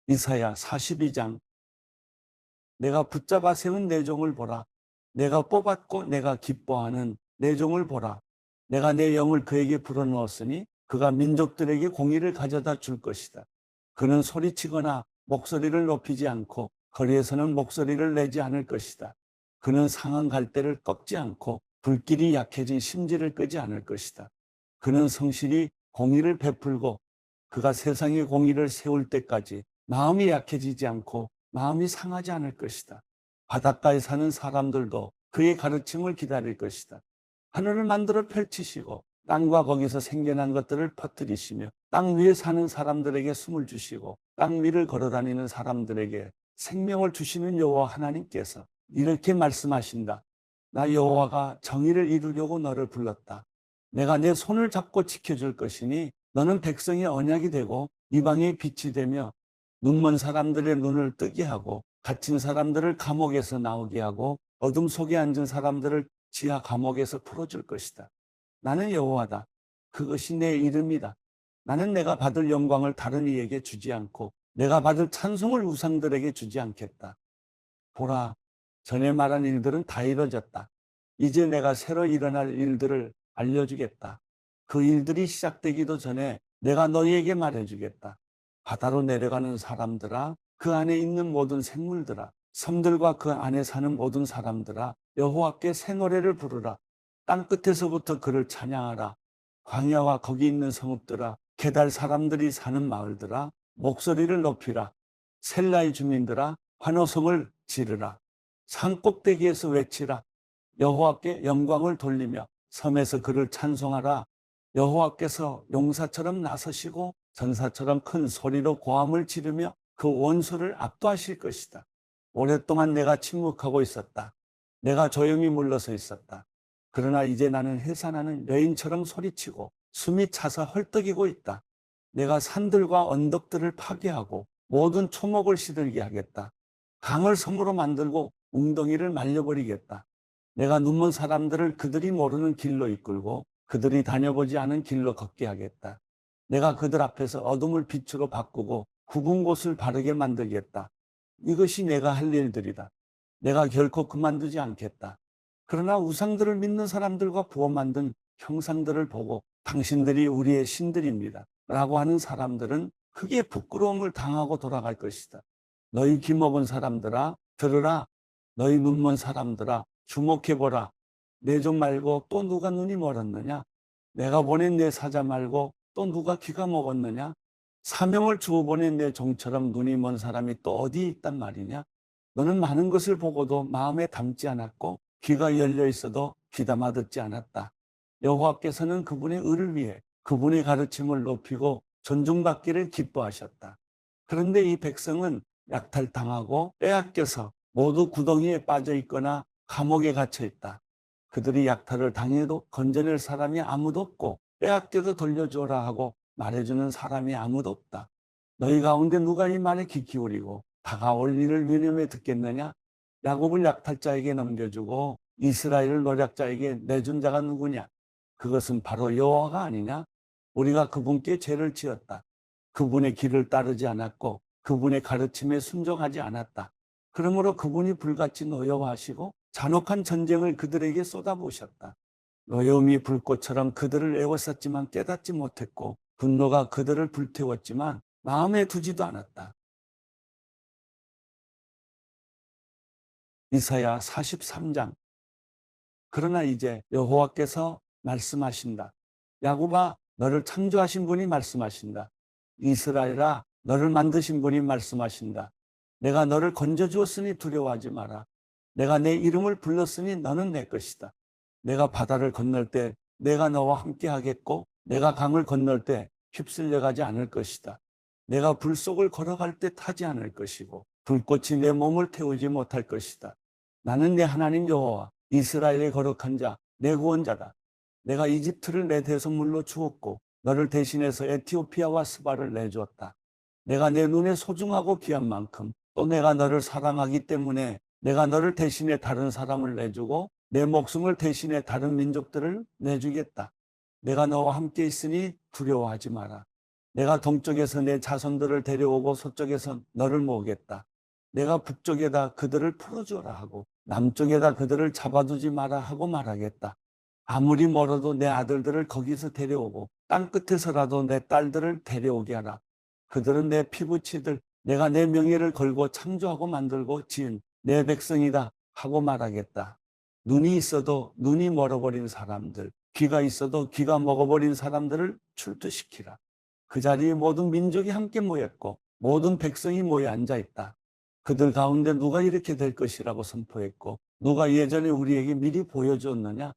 이사야 42장. 내가 붙잡아 세운 내 종을 보라. 내가 뽑았고 내가 기뻐하는 내 종을 보라. 내가 내 영을 그에게 불어넣었으니 그가 민족들에게 공의를 가져다 줄 것이다. 그는 소리치거나 목소리를 높이지 않고 거리에서는 목소리를 내지 않을 것이다. 그는 상한 갈대를 꺾지 않고 불길이 약해진 심지를 끄지 않을 것이다. 그는 성실히 공의를 베풀고 그가 세상의 공의를 세울 때까지 마음이 약해지지 않고 마음이 상하지 않을 것이다. 바닷가에 사는 사람들도 그의 가르침을 기다릴 것이다. 하늘을 만들어 펼치시고 땅과 거기서 생겨난 것들을 퍼뜨리시며 땅 위에 사는 사람들에게 숨을 주시고 땅 위를 걸어다니는 사람들에게 생명을 주시는 여호와 하나님께서 이렇게 말씀하신다. 나 여호와가 정의를 이루려고 너를 불렀다. 내가 내 손을 잡고 지켜줄 것이니 너는 백성의 언약이 되고 이방의 빛이 되며 눈먼 사람들의 눈을 뜨게 하고 갇힌 사람들을 감옥에서 나오게 하고 어둠 속에 앉은 사람들을 지하 감옥에서 풀어줄 것이다. 나는 여호와다. 그것이 내 이름이다. 나는 내가 받을 영광을 다른 이에게 주지 않고 내가 받을 찬송을 우상들에게 주지 않겠다. 보라, 전에 말한 일들은 다 이루어졌다. 이제 내가 새로 일어날 일들을 알려주겠다. 그 일들이 시작되기도 전에 내가 너희에게 말해주겠다. 바다로 내려가는 사람들아, 그 안에 있는 모든 생물들아, 섬들과 그 안에 사는 모든 사람들아, 여호와께 새 노래를 부르라. 땅 끝에서부터 그를 찬양하라. 광야와 거기 있는 성읍들아, 게달 사람들이 사는 마을들아, 목소리를 높이라. 셀라의 주민들아, 환호성을 지르라. 산 꼭대기에서 외치라. 여호와께 영광을 돌리며 섬에서 그를 찬송하라. 여호와께서 용사처럼 나서시고 전사처럼 큰 소리로 고함을 지르며 그 원수를 압도하실 것이다. 오랫동안 내가 침묵하고 있었다. 내가 조용히 물러서 있었다. 그러나 이제 나는 해산하는 여인처럼 소리치고 숨이 차서 헐떡이고 있다. 내가 산들과 언덕들을 파괴하고 모든 초목을 시들게 하겠다. 강을 섬으로 만들고 웅덩이를 말려버리겠다. 내가 눈먼 사람들을 그들이 모르는 길로 이끌고 그들이 다녀보지 않은 길로 걷게 하겠다. 내가 그들 앞에서 어둠을 빛으로 바꾸고 굽은 곳을 바르게 만들겠다. 이것이 내가 할 일들이다. 내가 결코 그만두지 않겠다. 그러나 우상들을 믿는 사람들과 부어 만든 형상들을 보고 당신들이 우리의 신들입니다 라고 하는 사람들은 크게 부끄러움을 당하고 돌아갈 것이다. 너희 귀먹은 사람들아 들으라. 너희 눈먼 사람들아 주목해보라. 내 종 말고 또 누가 눈이 멀었느냐? 내가 보낸 내 사자 말고 또 누가 귀가 먹었느냐? 사명을 주어 보낸 내 종처럼 눈이 먼 사람이 또 어디 있단 말이냐? 너는 많은 것을 보고도 마음에 담지 않았고 귀가 열려 있어도 귀담아 듣지 않았다. 여호와께서는 그분의 의를 위해 그분의 가르침을 높이고 존중받기를 기뻐하셨다. 그런데 이 백성은 약탈당하고 빼앗겨서 모두 구덩이에 빠져 있거나 감옥에 갇혀 있다. 그들이 약탈을 당해도 건져낼 사람이 아무도 없고 빼앗겨도 돌려주어라 하고 말해주는 사람이 아무도 없다. 너희 가운데 누가 이 말에 귀 기울이고 다가올 일을 유념해 듣겠느냐? 야곱을 약탈자에게 넘겨주고 이스라엘을 노략자에게 내준 자가 누구냐? 그것은 바로 여호와가 아니냐? 우리가 그분께 죄를 지었다. 그분의 길을 따르지 않았고 그분의 가르침에 순종하지 않았다. 그러므로 그분이 불같이 노여워하시고 잔혹한 전쟁을 그들에게 쏟아부으셨다. 노여움이 불꽃처럼 그들을 애워쌌지만 깨닫지 못했고 분노가 그들을 불태웠지만 마음에 두지도 않았다. 이사야 43장. 그러나 이제 여호와께서 말씀하신다. 야곱아, 너를 창조하신 분이 말씀하신다. 이스라엘아, 너를 만드신 분이 말씀하신다. 내가 너를 건져주었으니 두려워하지 마라. 내가 내 이름을 불렀으니 너는 내 것이다. 내가 바다를 건널 때 내가 너와 함께 하겠고 내가 강을 건널 때 휩쓸려 가지 않을 것이다. 내가 불 속을 걸어갈 때 타지 않을 것이고 불꽃이 내 몸을 태우지 못할 것이다. 나는 내 하나님 여호와 이스라엘의 거룩한 자 내 구원자다. 내가 이집트를 내 대속물로 주었고 너를 대신해서 에티오피아와 스바를 내주었다. 내가 내 눈에 소중하고 귀한 만큼 또 내가 너를 사랑하기 때문에 내가 너를 대신해 다른 사람을 내주고 내 목숨을 대신해 다른 민족들을 내주겠다. 내가 너와 함께 있으니 두려워하지 마라. 내가 동쪽에서 내 자손들을 데려오고 서쪽에서 너를 모으겠다. 내가 북쪽에다 그들을 풀어주라 하고 남쪽에다 그들을 잡아두지 마라 하고 말하겠다. 아무리 멀어도 내 아들들을 거기서 데려오고 땅 끝에서라도 내 딸들을 데려오게 하라. 그들은 내 피부치들, 내가 내 명예를 걸고 창조하고 만들고 지은 내 백성이다 하고 말하겠다. 눈이 있어도 눈이 멀어버린 사람들, 귀가 있어도 귀가 먹어버린 사람들을 출두시키라. 그 자리에 모든 민족이 함께 모였고 모든 백성이 모여 앉아있다. 그들 가운데 누가 이렇게 될 것이라고 선포했고 누가 예전에 우리에게 미리 보여주었느냐?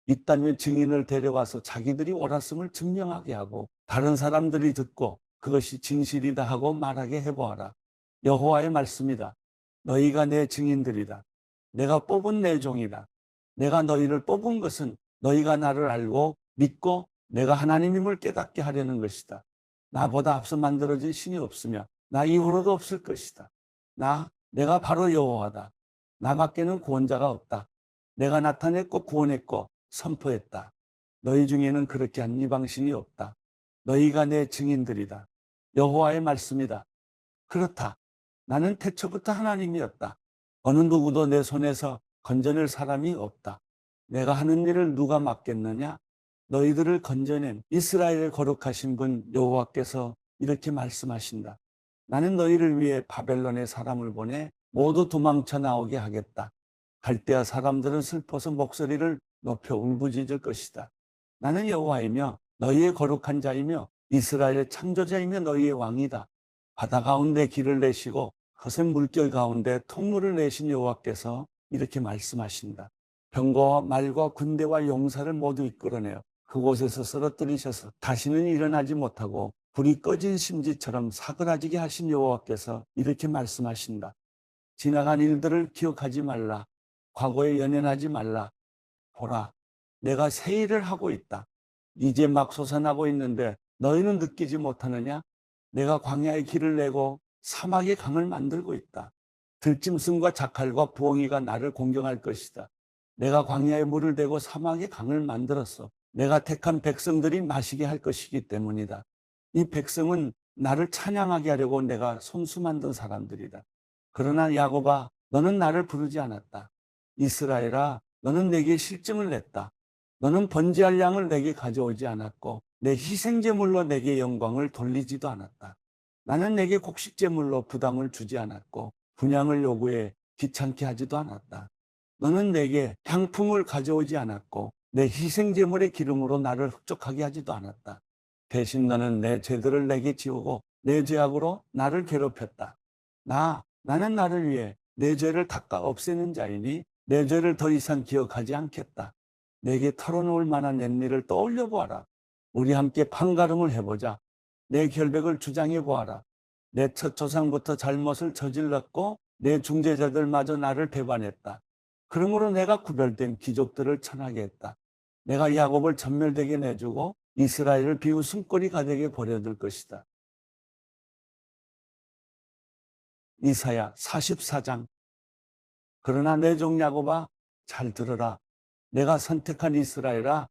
있다면 증인을 데려와서 자기들이 옳았음을 증명하게 하고 다른 사람들이 듣고 그것이 진실이다 하고 말하게 해보아라. 여호와의 말씀이다. 너희가 내 증인들이다. 내가 뽑은 내 종이다. 내가 너희를 뽑은 것은 너희가 나를 알고 믿고 내가 하나님임을 깨닫게 하려는 것이다. 나보다 앞서 만들어진 신이 없으며 나 이후로도 없을 것이다. 내가 바로 여호와다. 나밖에는 구원자가 없다. 내가 나타냈고 구원했고 선포했다. 너희 중에는 그렇게 한 이방신이 없다. 너희가 내 증인들이다. 여호와의 말씀이다. 그렇다. 나는 태초부터 하나님이었다. 어느 누구도 내 손에서 건져낼 사람이 없다. 내가 하는 일을 누가 막겠느냐? 너희들을 건져낸 이스라엘의 거룩하신 분 여호와께서 이렇게 말씀하신다. 나는 너희를 위해 바벨론에 사람을 보내 모두 도망쳐 나오게 하겠다. 갈대아 사람들은 슬퍼서 목소리를 높여 울부짖을 것이다. 나는 여호와이며 너희의 거룩한 자이며 이스라엘의 창조자이며 너희의 왕이다. 바다 가운데 길을 내시고 거센 물결 가운데 통로를 내신 여호와께서 이렇게 말씀하신다. 병거와 말과 군대와 용사를 모두 이끌어내어 그곳에서 쓰러뜨리셔서 다시는 일어나지 못하고 불이 꺼진 심지처럼 사그라지게 하신 여호와께서 이렇게 말씀하신다. 지나간 일들을 기억하지 말라. 과거에 연연하지 말라. 보라, 내가 새 일을 하고 있다. 이제 막 솟아나고 있는데 너희는 느끼지 못하느냐? 내가 광야의 길을 내고 사막의 강을 만들고 있다. 들짐승과 자칼과 부엉이가 나를 공경할 것이다. 내가 광야에 물을 대고 사막의 강을 만들었어. 내가 택한 백성들이 마시게 할 것이기 때문이다. 이 백성은 나를 찬양하게 하려고 내가 손수 만든 사람들이다. 그러나 야곱아, 너는 나를 부르지 않았다. 이스라엘아, 너는 내게 실증을 냈다. 너는 번제할 양을 내게 가져오지 않았고 내 희생제물로 내게 영광을 돌리지도 않았다. 나는 내게 곡식제물로 부담을 주지 않았고 분향을 요구해 귀찮게 하지도 않았다. 너는 내게 향품을 가져오지 않았고 내 희생제물의 기름으로 나를 흡족하게 하지도 않았다. 대신 너는 내 죄들을 내게 지우고 내 죄악으로 나를 괴롭혔다. 나는 나를 위해 내 죄를 닦아 없애는 자이니 내 죄를 더 이상 기억하지 않겠다. 내게 털어놓을 만한 옛일을 떠올려 보아라. 우리 함께 판가름을 해보자. 내 결백을 주장해 보아라. 내 첫 조상부터 잘못을 저질렀고 내 중재자들마저 나를 배반했다. 그러므로 내가 구별된 귀족들을 천하게 했다. 내가 야곱을 전멸되게 내주고 이스라엘을 비웃음거리가 되게 버려둘 것이다. 이사야 44장. 그러나 내 종 야곱아, 잘 들어라. 내가 선택한 이스라엘아,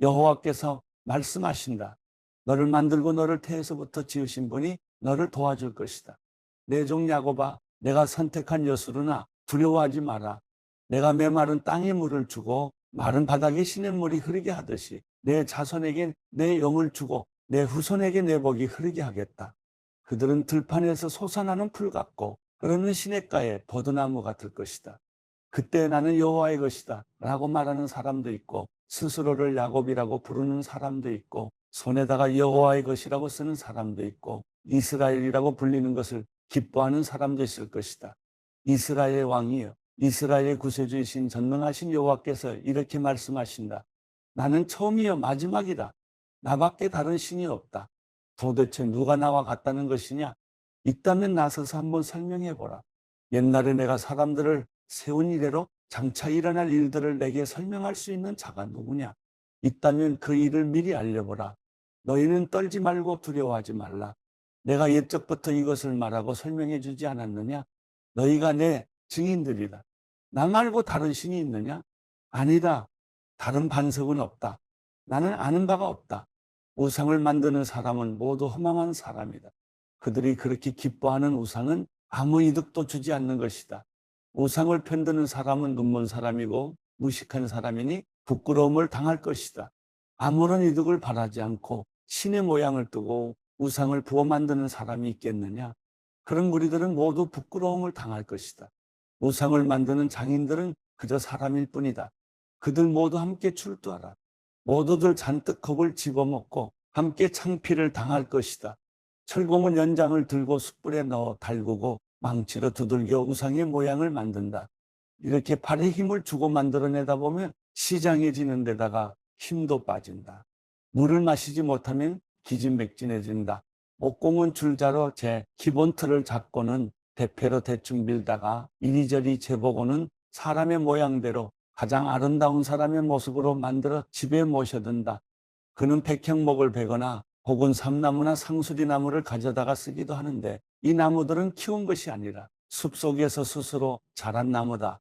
여호와께서 말씀하신다. 너를 만들고 너를 태에서부터 지으신 분이 너를 도와줄 것이다. 내 종 야곱아, 내가 선택한 여수르나 두려워하지 마라. 내가 메마른 땅에 물을 주고 마른 바닥에 시냇물이 흐르게 하듯이 내 자손에게 내 영을 주고 내 후손에게 내 복이 흐르게 하겠다. 그들은 들판에서 솟아나는 풀 같고 흐르는 시냇가에 버드나무 같을 것이다. 그때 나는 여호와의 것이다 라고 말하는 사람도 있고 스스로를 야곱이라고 부르는 사람도 있고 손에다가 여호와의 것이라고 쓰는 사람도 있고 이스라엘이라고 불리는 것을 기뻐하는 사람도 있을 것이다. 이스라엘의 왕이여, 이스라엘의 구세주이신 전능하신 여호와께서 이렇게 말씀하신다. 나는 처음이요 마지막이다. 나밖에 다른 신이 없다. 도대체 누가 나와 같다는 것이냐? 있다면 나서서 한번 설명해보라. 옛날에 내가 사람들을 세운 이래로 장차 일어날 일들을 내게 설명할 수 있는 자가 누구냐? 있다면 그 일을 미리 알려보라. 너희는 떨지 말고 두려워하지 말라. 내가 옛적부터 이것을 말하고 설명해 주지 않았느냐? 너희가 내 증인들이다. 나 말고 다른 신이 있느냐? 아니다. 다른 반석은 없다. 나는 아는 바가 없다. 우상을 만드는 사람은 모두 허망한 사람이다. 그들이 그렇게 기뻐하는 우상은 아무 이득도 주지 않는 것이다. 우상을 편드는 사람은 눈먼 사람이고 무식한 사람이니 부끄러움을 당할 것이다. 아무런 이득을 바라지 않고 신의 모양을 뜨고 우상을 부어 만드는 사람이 있겠느냐? 그런 무리들은 모두 부끄러움을 당할 것이다. 우상을 만드는 장인들은 그저 사람일 뿐이다. 그들 모두 함께 출두하라. 모두들 잔뜩 겁을 집어먹고 함께 창피를 당할 것이다. 철공은 연장을 들고 숯불에 넣어 달구고 망치로 두들겨 우상의 모양을 만든다. 이렇게 팔에 힘을 주고 만들어내다 보면 시장해지는 데다가 힘도 빠진다. 물을 마시지 못하면 기진맥진해진다. 목공은 줄자로 제 기본 틀을 잡고는 대패로 대충 밀다가 이리저리 재보고는 사람의 모양대로 가장 아름다운 사람의 모습으로 만들어 집에 모셔둔다. 그는 백향목을 베거나 혹은 삼나무나 상수리나무를 가져다가 쓰기도 하는데 이 나무들은 키운 것이 아니라 숲속에서 스스로 자란 나무다.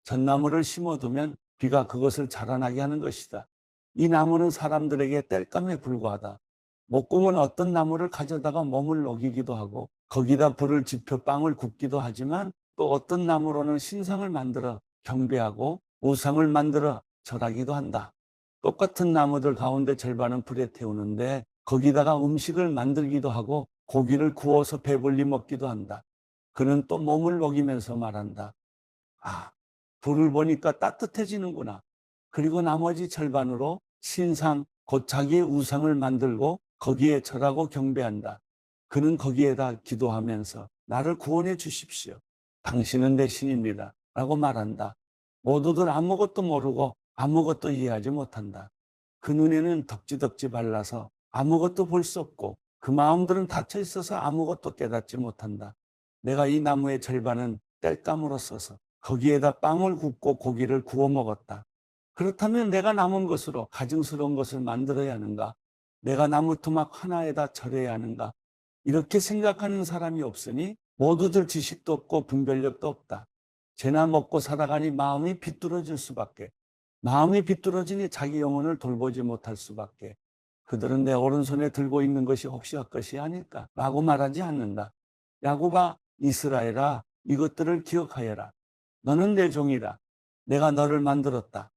전나무를 심어두면 비가 그것을 자라나게 하는 것이다. 이 나무는 사람들에게 땔감에 불과하다. 목공은 어떤 나무를 가져다가 몸을 녹이기도 하고 거기다 불을 지펴 빵을 굽기도 하지만 또 어떤 나무로는 신상을 만들어 경배하고 우상을 만들어 절하기도 한다. 똑같은 나무들 가운데 절반은 불에 태우는데 거기다가 음식을 만들기도 하고 고기를 구워서 배불리 먹기도 한다. 그는 또 몸을 녹이면서 말한다. 아, 불을 보니까 따뜻해지는구나. 그리고 나머지 절반으로 신상, 곧 자기의 우상을 만들고 거기에 절하고 경배한다. 그는 거기에다 기도하면서 나를 구원해 주십시오. 당신은 내 신입니다. 라고 말한다. 모두들 아무것도 모르고 아무것도 이해하지 못한다. 그 눈에는 덕지덕지 발라서 아무것도 볼 수 없고 그 마음들은 닫혀 있어서 아무것도 깨닫지 못한다. 내가 이 나무의 절반은 땔감으로 써서 거기에다 빵을 굽고 고기를 구워 먹었다. 그렇다면 내가 남은 것으로 가증스러운 것을 만들어야 하는가? 내가 나무 토막 하나에다 절해야 하는가? 이렇게 생각하는 사람이 없으니 모두들 지식도 없고 분별력도 없다. 죄나 먹고 살아가니 마음이 비뚤어질 수밖에. 마음이 비뚤어지니 자기 영혼을 돌보지 못할 수밖에. 그들은 내 오른손에 들고 있는 것이 혹시 헛것이 아닐까? 라고 말하지 않는다. 야곱아, 이스라엘아, 이것들을 기억하여라. 너는 내 종이라. 내가 너를 만들었다.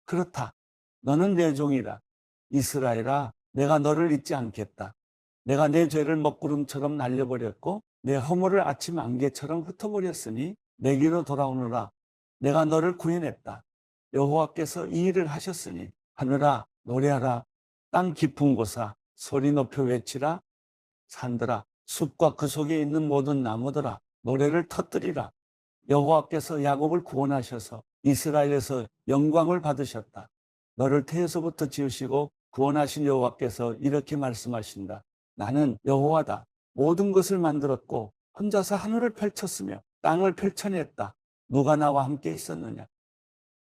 그렇다. 너는 내 종이라. 이스라엘아, 내가 너를 잊지 않겠다. 내가 내 죄를 먹구름처럼 날려버렸고 내 허물을 아침 안개처럼 흩어버렸으니 내게로 돌아오너라. 내가 너를 구해냈다. 여호와께서 이 일을 하셨으니 하늘아 노래하라. 땅 깊은 곳아 소리 높여 외치라. 산들아 숲과 그 속에 있는 모든 나무들아 노래를 터뜨리라. 여호와께서 야곱을 구원하셔서 이스라엘에서 영광을 받으셨다. 너를 태에서부터 지으시고 구원하신 여호와께서 이렇게 말씀하신다. 나는 여호와다. 모든 것을 만들었고 혼자서 하늘을 펼쳤으며 땅을 펼쳐냈다. 누가 나와 함께 있었느냐?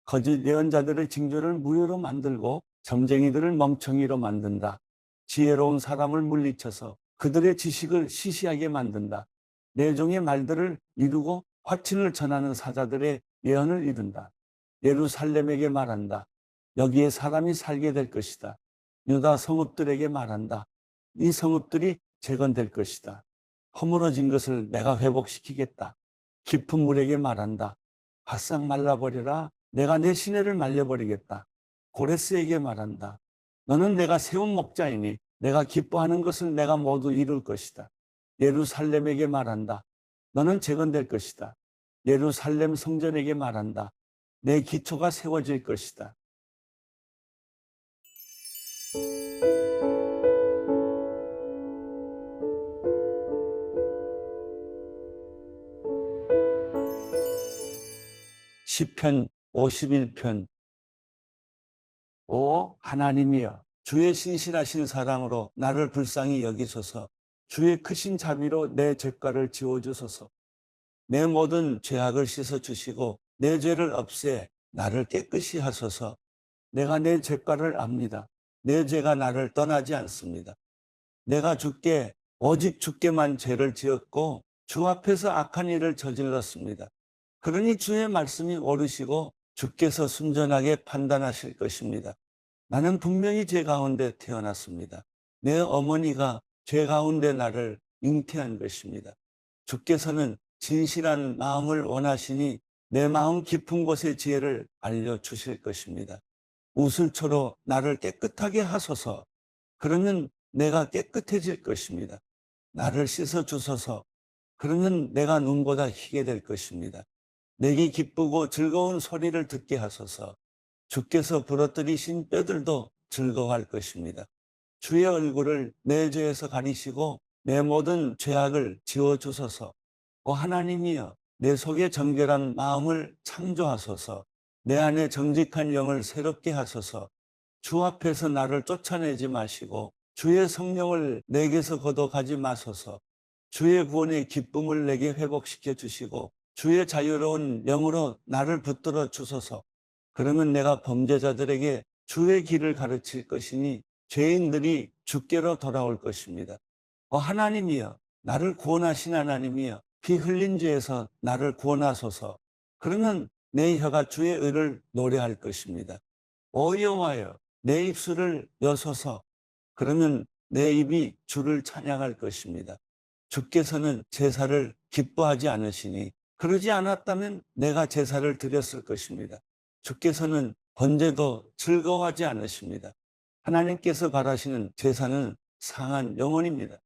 거짓 예언자들의 징조를 무효로 만들고 점쟁이들을 멍청이로 만든다. 지혜로운 사람을 물리쳐서 그들의 지식을 시시하게 만든다. 내 종의 말들을 이루고 화친을 전하는 사자들의 예언을 이룬다. 예루살렘에게 말한다. 여기에 사람이 살게 될 것이다. 유다 성읍들에게 말한다. 이 성읍들이 재건될 것이다. 허물어진 것을 내가 회복시키겠다. 깊은 물에게 말한다. 바싹 말라버려라. 내가 내 시내를 말려버리겠다. 고레스에게 말한다. 너는 내가 세운 목자이니 내가 기뻐하는 것을 내가 모두 이룰 것이다. 예루살렘에게 말한다. 너는 재건될 것이다. 예루살렘 성전에게 말한다. 내 기초가 세워질 것이다. 시편 51편. 오 하나님이여, 주의 신실하신 사랑으로 나를 불쌍히 여기소서. 주의 크신 자비로 내 죄가를 지워주소서. 내 모든 죄악을 씻어주시고 내 죄를 없애 나를 깨끗이 하소서. 내가 내 죄가를 압니다. 내 죄가 나를 떠나지 않습니다. 내가 오직 주께만 죄를 지었고 주 앞에서 악한 일을 저질렀습니다. 그러니 주의 말씀이 옳으시고 주께서 순전하게 판단하실 것입니다. 나는 분명히 죄 가운데 태어났습니다. 내 어머니가 죄 가운데 나를 잉태한 것입니다. 주께서는 진실한 마음을 원하시니 내 마음 깊은 곳의 지혜를 알려주실 것입니다. 우슬초로 나를 깨끗하게 하소서. 그러면 내가 깨끗해질 것입니다. 나를 씻어 주소서. 그러면 내가 눈보다 희게 될 것입니다. 내게 기쁘고 즐거운 소리를 듣게 하소서. 주께서 부러뜨리신 뼈들도 즐거워할 것입니다. 주의 얼굴을 내 죄에서 가리시고 내 모든 죄악을 지워주소서. 오 하나님이여, 내 속에 정결한 마음을 창조하소서. 내 안에 정직한 영을 새롭게 하소서. 주 앞에서 나를 쫓아내지 마시고 주의 성령을 내게서 거둬가지 마소서. 주의 구원의 기쁨을 내게 회복시켜 주시고 주의 자유로운 영으로 나를 붙들어 주소서. 그러면 내가 범죄자들에게 주의 길을 가르칠 것이니 죄인들이 주께로 돌아올 것입니다. 하나님이여, 나를 구원하신 하나님이여, 피 흘린 죄에서 나를 구원하소서. 그러면 내 혀가 주의 의를 노래할 것입니다. 여호와여, 내 입술을 여소서. 그러면 내 입이 주를 찬양할 것입니다. 주께서는 제사를 기뻐하지 않으시니 그러지 않았다면 내가 제사를 드렸을 것입니다. 주께서는 번제도 즐거워하지 않으십니다. 하나님께서 바라시는 제사는 상한 영혼입니다.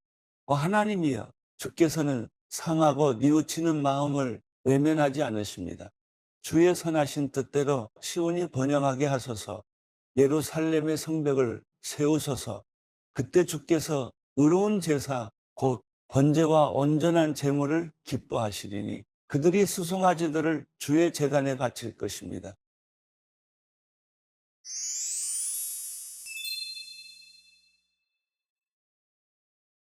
하나님이여, 주께서는 상하고 뉘우치는 마음을 외면하지 않으십니다. 주의 선하신 뜻대로 시온이 번영하게 하소서. 예루살렘의 성벽을 세우소서. 그때 주께서 의로운 제사 곧 번제와 온전한 제물을 기뻐하시리니 그들이 수송아지들을 주의 제단에 바칠 것입니다.